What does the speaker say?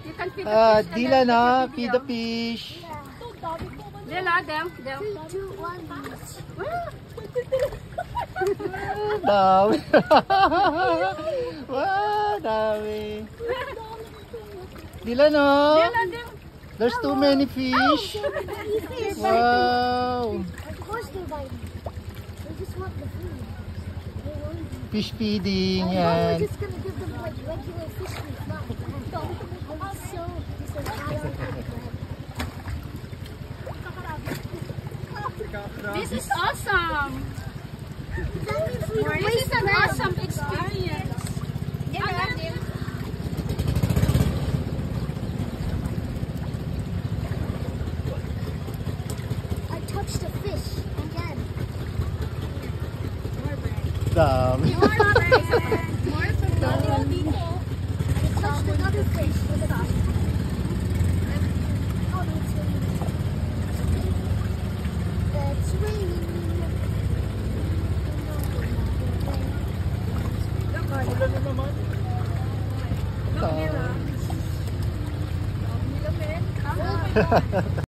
You can feed the fish. Dila na, feed the fish. Dila, them. 3, 2, 1. Dami. Wow, dami. Dila no. Dila, them. There's too many fish. Wow. Of course they're biting. They just want the food. Fish feeding, We're yan. just gonna give them like regular fish food, not that. I'm so This is awesome. This is an awesome experience. I touched a fish again. Dami. More from the people. I touched another fish. Look at that. Oh, it's raining. It's raining. Dami.